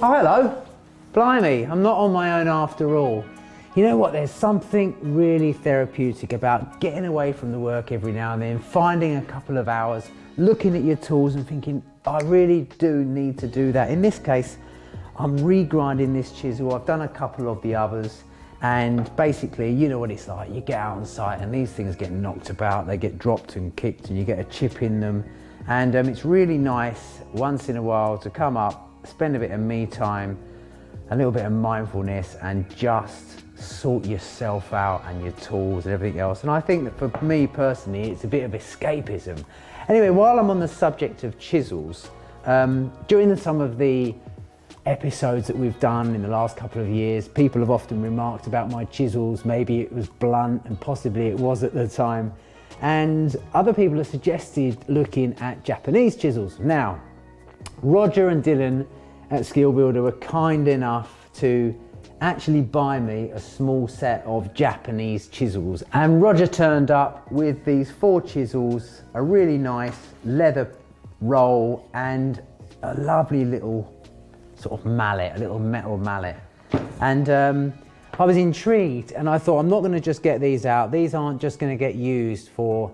Oh, hello. Blimey, I'm not on my own after all. You know what, there's something really therapeutic about getting away from the work every now and then, finding a couple of hours, looking at your tools and thinking, I really do need to do that. In this case, I'm regrinding this chisel. I've done a couple of the others, and basically, you know what it's like. You get out on site and these things get knocked about, they get dropped and kicked and you get a chip in them. And it's really nice once in a while to come up, spend a bit of me time, a little bit of mindfulness, and just sort yourself out and your tools and everything else. And I think that for me personally, it's a bit of escapism. Anyway, while I'm on the subject of chisels, during some of the episodes that we've done in the last couple of years, people have often remarked about my chisels. Maybe it was blunt, and possibly it was at the time. And other people have suggested looking at Japanese chisels. Now, Roger and Dylan at Skill Builder were kind enough to actually buy me a small set of Japanese chisels. And Roger turned up with these 4 chisels, a really nice leather roll, and a lovely little sort of mallet, a little metal mallet. And I was intrigued, and I thought, I'm not going to just get these out. These aren't just going to get used for,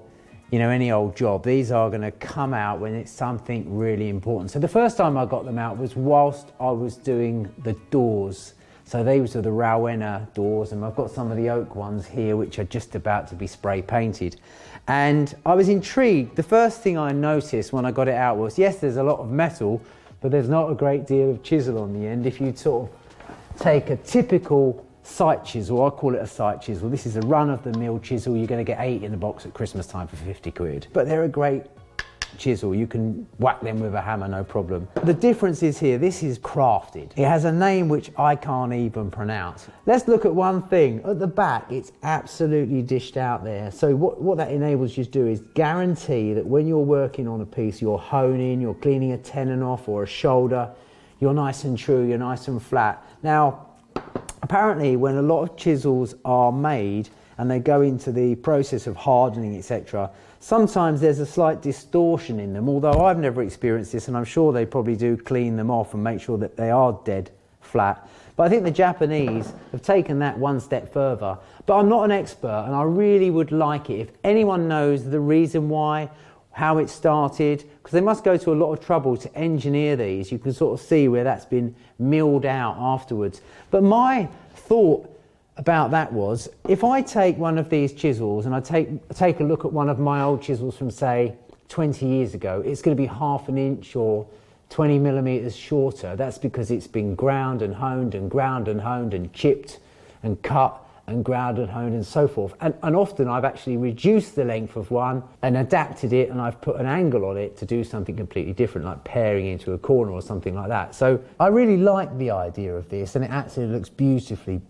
you know, any old job. These are going to come out when it's something really important. So the first time I got them out was whilst I was doing the doors. So these are the Rowena doors, and I've got some of the oak ones here which are just about to be spray painted. And I was intrigued. The first thing I noticed when I got it out was, yes, there's a lot of metal, but there's not a great deal of chisel on the end. If you sort of take a typical sight chisel, I call it a sight chisel. This is a run-of-the-mill chisel. You're going to get 8 in the box at Christmas time for 50 quid. But they're a great chisel. You can whack them with a hammer, no problem. The difference is here, this is crafted. It has a name which I can't even pronounce. Let's look at one thing. At the back, it's absolutely dished out there. So what that enables you to do is guarantee that when you're working on a piece, you're honing, you're cleaning a tenon off or a shoulder, you're nice and true, you're nice and flat. Now, apparently, when a lot of chisels are made and they go into the process of hardening, etc., sometimes there's a slight distortion in them, although I've never experienced this, and I'm sure they probably do clean them off and make sure that they are dead flat. But I think the Japanese have taken that one step further. But I'm not an expert, and I really would like it if anyone knows the reason why, how it started, because they must go to a lot of trouble to engineer these. You can sort of see where that's been milled out afterwards. But my thought about that was, if I take one of these chisels and I take a look at one of my old chisels from, say, 20 years ago, it's going to be 1/2 inch or 20 millimeters shorter. That's because it's been ground and honed and ground and honed and chipped and cut and ground and honed and so forth. And often I've actually reduced the length of one and adapted it, and I've put an angle on it to do something completely different, like paring into a corner or something like that. So I really like the idea of this, and it actually looks beautifully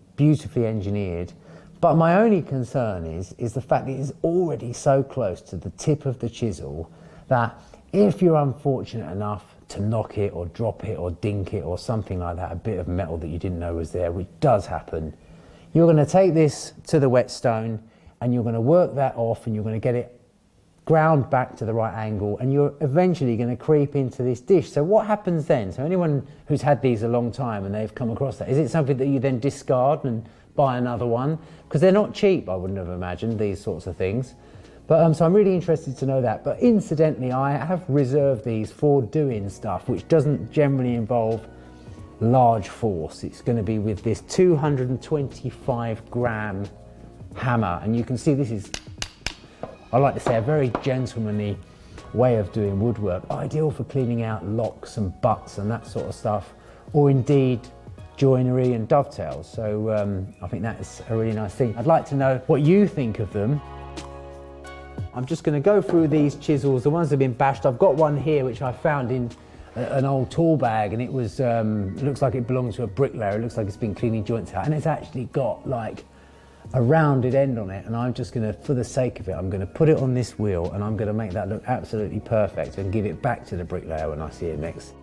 engineered. But my only concern is the fact that it's already so close to the tip of the chisel that if you're unfortunate enough to knock it or drop it or dink it or something like that, a bit of metal that you didn't know was there, which does happen, you're going to take this to the whetstone and you're going to work that off, and you're going to get it ground back to the right angle, and you're eventually going to creep into this dish. So what happens then? So anyone who's had these a long time and they've come across that, is it something that you then discard and buy another one? Because they're not cheap, I wouldn't have imagined, these sorts of things. But so I'm really interested to know that. But incidentally, I have reserved these for doing stuff which doesn't generally involve large force. It's going to be with this 225 gram hammer, and you can see this is, I like to say, a very gentlemanly way of doing woodwork, ideal for cleaning out locks and butts and that sort of stuff, or indeed joinery and dovetails. So I think that is a really nice thing. I'd like to know what you think of them. I'm just going to go through these chisels, the ones that have been bashed. I've got one here which I found in an old tool bag, and it was it looks like it belongs to a bricklayer. It looks like it's been cleaning joints out, and it's actually got like a rounded end on it, and I'm just going to, for the sake of it, I'm going to put it on this wheel, and I'm going to make that look absolutely perfect and give it back to the bricklayer when I see it next.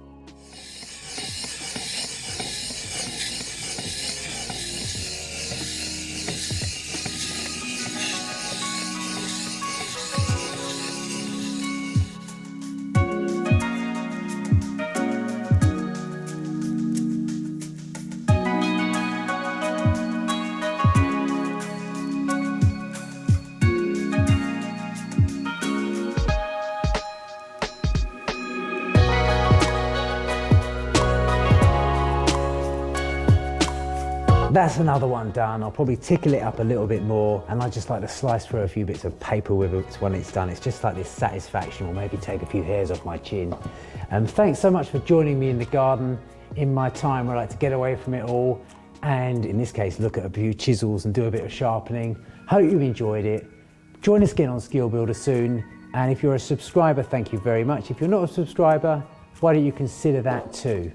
That's another one done. I'll probably tickle it up a little bit more, and I just like to slice through a few bits of paper with it when it's done. It's just like this satisfaction, or maybe take a few hairs off my chin. Thanks so much for joining me in the garden in my time where I like to get away from it all, and in this case look at a few chisels and do a bit of sharpening. Hope you enjoyed it. Join us again on Skill Builder soon, and if you're a subscriber, thank you very much. If you're not a subscriber, why don't you consider that too?